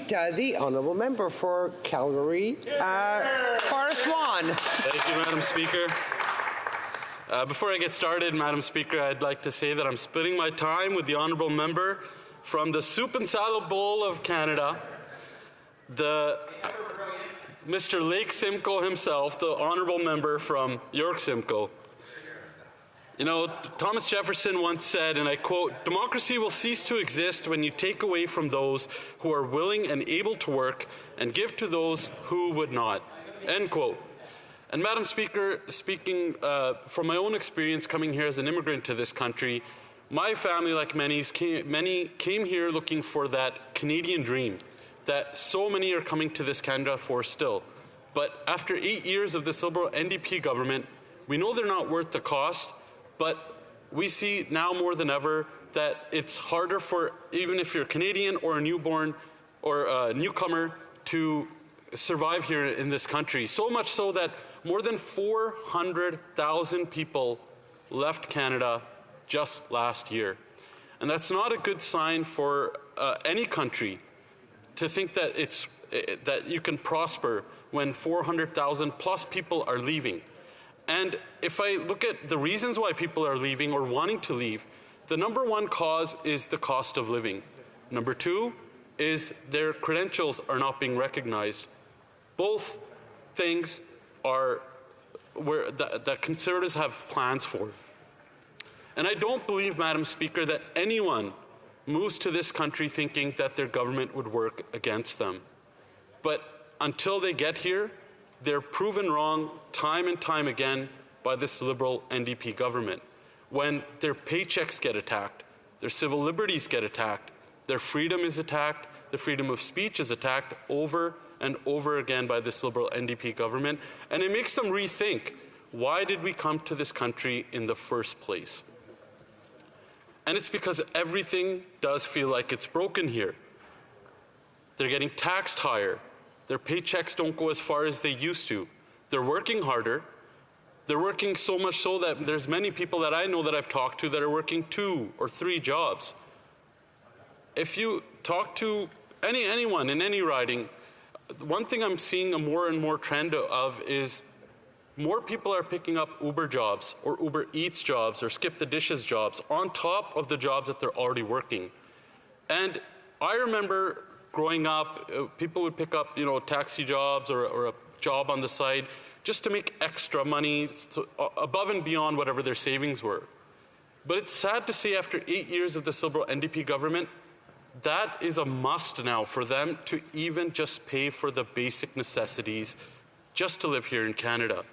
The honourable member for Calgary, Forest Lawn. Thank you, Madam Speaker. Before I get started, Madam Speaker, I'd like to say that I'm splitting my time with the honourable member from the soup and salad bowl of Canada, Mr. Lake Simcoe himself, the honourable member from York Simcoe. You know, Thomas Jefferson once said, and I quote, "Democracy will cease to exist when you take away from those who are willing and able to work and give to those who would not." End quote. And Madam Speaker, speaking from my own experience coming here as an immigrant to this country, my family, like many, came here looking for that Canadian dream that so many are coming to this Canada for still. But after 8 years of this Liberal-NDP government, we know they're not worth the cost, but we see now more than ever that it's harder for, even if you're Canadian or a newborn or a newcomer, to survive here in this country. So much so that more than 400,000 people left Canada just last year. And that's not a good sign for any country to think that that you can prosper when 400,000 plus people are leaving. And if I look at the reasons why people are leaving or wanting to leave, the number one cause is the cost of living. Number two is their credentials are not being recognized. Both things are where that Conservatives have plans for. And I don't believe, Madam Speaker, that anyone moves to this country thinking that their government would work against them. But until they get here, they're proven wrong time and time again by this Liberal-NDP government. When their paychecks get attacked, their civil liberties get attacked, their freedom is attacked, the freedom of speech is attacked over and over again by this Liberal-NDP government, and it makes them rethink, why did we come to this country in the first place? And it's because everything does feel like it's broken here. They're getting taxed higher. Their paychecks don't go as far as they used to. They're working harder. They're working so much so that there's many people that I know that I've talked to that are working 2 or 3 jobs. If you talk to anyone in any riding, one thing I'm seeing a more and more trend of is more people are picking up Uber jobs or Uber Eats jobs or skip the dishes jobs on top of the jobs that they're already working. And I remember growing up, people would pick up, taxi jobs or a job on the side just to make extra money above and beyond whatever their savings were. But it's sad to see after 8 years of this Liberal-NDP government, that is a must now for them to even just pay for the basic necessities just to live here in Canada.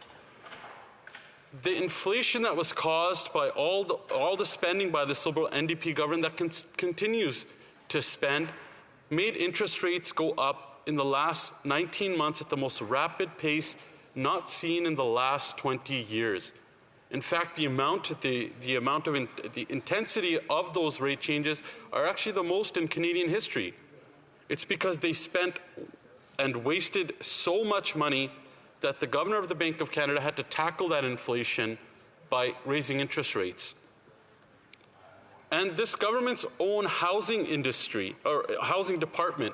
The inflation that was caused by all the spending by this Liberal-NDP government that continues to spend made interest rates go up in the last 19 months at the most rapid pace not seen in the last 20 years. In fact, the intensity of those rate changes are actually the most in Canadian history. It's because they spent and wasted so much money that the Governor of the Bank of Canada had to tackle that inflation by raising interest rates. And this government's own housing industry, or housing department,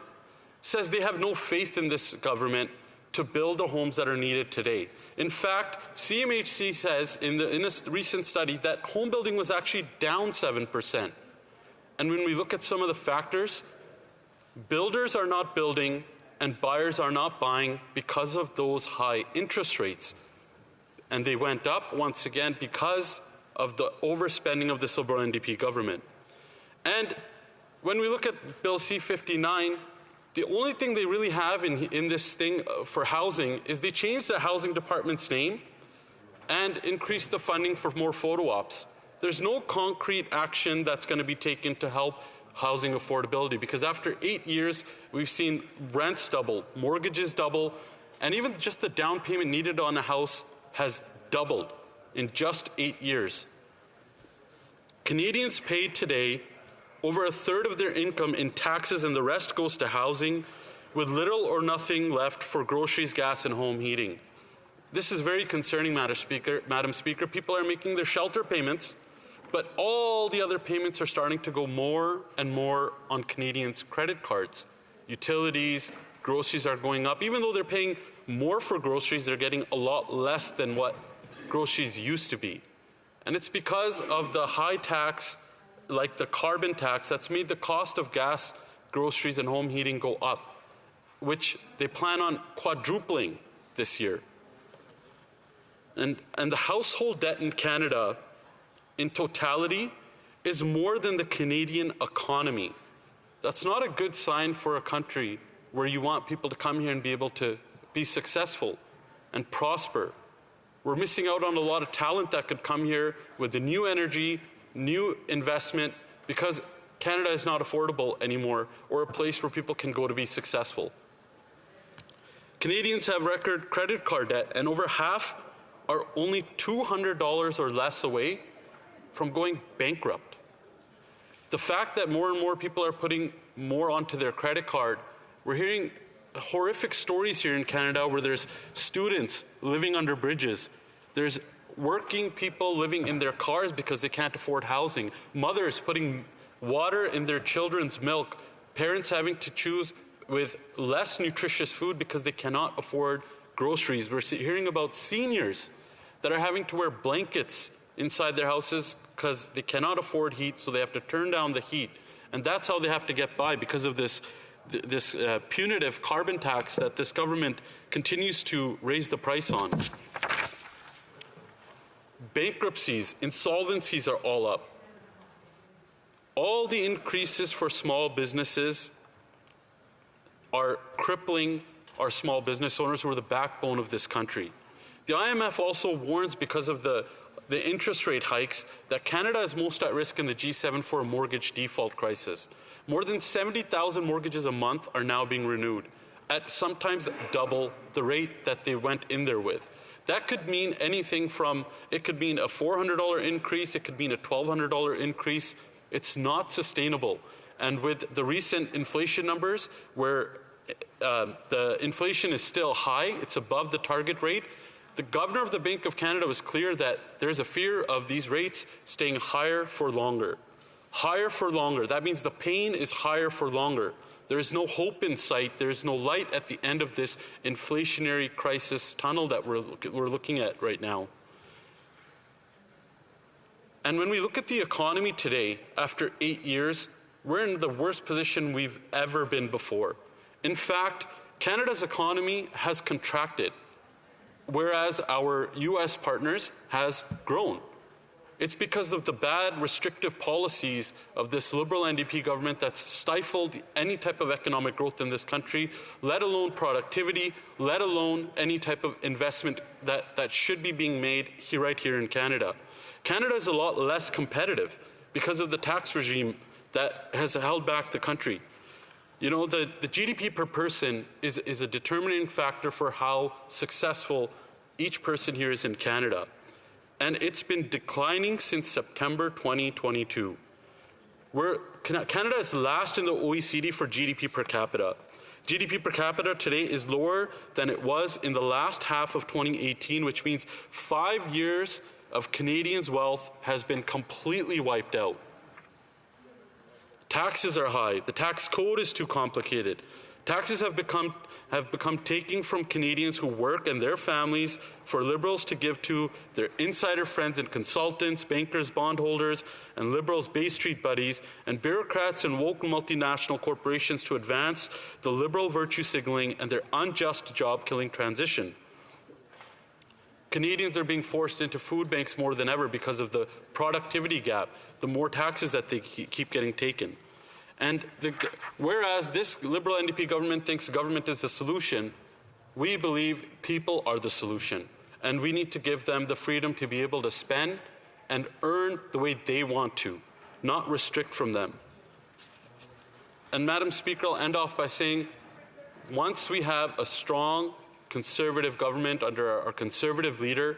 says they have no faith in this government to build the homes that are needed today. In fact, CMHC says in a recent study that home building was actually down 7%. And when we look at some of the factors, builders are not building and buyers are not buying because of those high interest rates. And they went up once again because of the overspending of this Liberal-NDP government. And when we look at Bill C-59, the only thing they really have in this thing for housing is they changed the housing department's name and increased the funding for more photo ops. There's no concrete action that's going to be taken to help housing affordability, because after 8 years, we've seen rents double, mortgages double, and even just the down payment needed on a house has doubled in just 8 years. Canadians pay today over a third of their income in taxes, and the rest goes to housing, with little or nothing left for groceries, gas, and home heating. This is very concerning, Madam Speaker. People are making their shelter payments, but all the other payments are starting to go more and more on Canadians' credit cards. utilities, groceries are going up. Even though they're paying more for groceries, they're getting a lot less than what groceries used to be. And it's because of the high tax, like the carbon tax, that's made the cost of gas, groceries, and home heating go up, which they plan on quadrupling this year. And the household debt in Canada, in totality, is more than the Canadian economy. That's not a good sign for a country where you want people to come here and be able to be successful and prosper. We're missing out on a lot of talent that could come here with the new energy, new investment, because Canada is not affordable anymore, or a place where people can go to be successful. Canadians have record credit card debt, and over half are only $200 or less away from going bankrupt. The fact that more and more people are putting more onto their credit card, we're hearing horrific stories here in Canada where there's students living under bridges. There's working people living in their cars because they can't afford housing. Mothers putting water in their children's milk. Parents having to choose with less nutritious food because they cannot afford groceries. We're hearing about seniors that are having to wear blankets inside their houses because they cannot afford heat, so they have to turn down the heat. And that's how they have to get by because of this punitive carbon tax that this government continues to raise the price on. Bankruptcies, insolvencies are all up. All the increases for small businesses are crippling our small business owners who are the backbone of this country. The IMF also warns, because of the interest rate hikes, that Canada is most at risk in the G7 for a mortgage default crisis. More than 70,000 mortgages a month are now being renewed at sometimes double the rate that they went in there with. That could mean anything from, it could mean a $400 increase, it could mean a $1,200 increase. It's not sustainable. And with the recent inflation numbers, where the inflation is still high, it's above the target rate, the Governor of the Bank of Canada was clear that there's a fear of these rates staying higher for longer. Higher for longer. That means the pain is higher for longer. There is no hope in sight. There is no light at the end of this inflationary crisis tunnel that we're looking at right now. And when we look at the economy today, after 8 years, we're in the worst position we've ever been before. In fact, Canada's economy has contracted, whereas our U.S. partners has grown. It's because of the bad restrictive policies of this Liberal-NDP government that's stifled any type of economic growth in this country, let alone productivity, let alone any type of investment that should be being made right here in Canada. Canada is a lot less competitive because of the tax regime that has held back the country. You know, the GDP per person is a determining factor for how successful each person here is in Canada. And it's been declining since September 2022. Canada is last in the OECD for GDP per capita. GDP per capita today is lower than it was in the last half of 2018, which means 5 years of Canadians' wealth has been completely wiped out. Taxes are high. The tax code is too complicated. Taxes have become taking from Canadians who work and their families for Liberals to give to their insider friends and consultants, bankers, bondholders, and Liberals' Bay Street buddies, and bureaucrats and woke multinational corporations to advance the Liberal virtue signaling and their unjust job-killing transition. Canadians are being forced into food banks more than ever because of the productivity gap, the more taxes that they keep getting taken. And whereas this Liberal-NDP government thinks government is the solution, we believe people are the solution. And we need to give them the freedom to be able to spend and earn the way they want to, not restrict from them. And Madam Speaker, I'll end off by saying, once we have a strong Conservative government under our Conservative leader,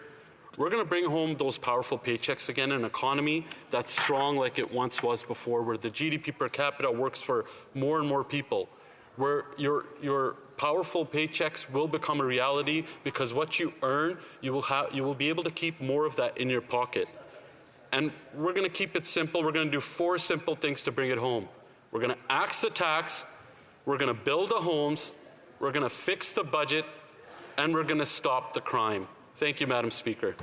we're going to bring home those powerful paychecks again, an economy that's strong like it once was before, where the GDP per capita works for more and more people, where your powerful paychecks will become a reality because what you earn, you will be able to keep more of that in your pocket. And we're going to keep it simple. We're going to do 4 simple things to bring it home. We're going to axe the tax, We're going to build the homes, we're going to fix the budget, and we're going to stop the crime. Thank you, Madam Speaker.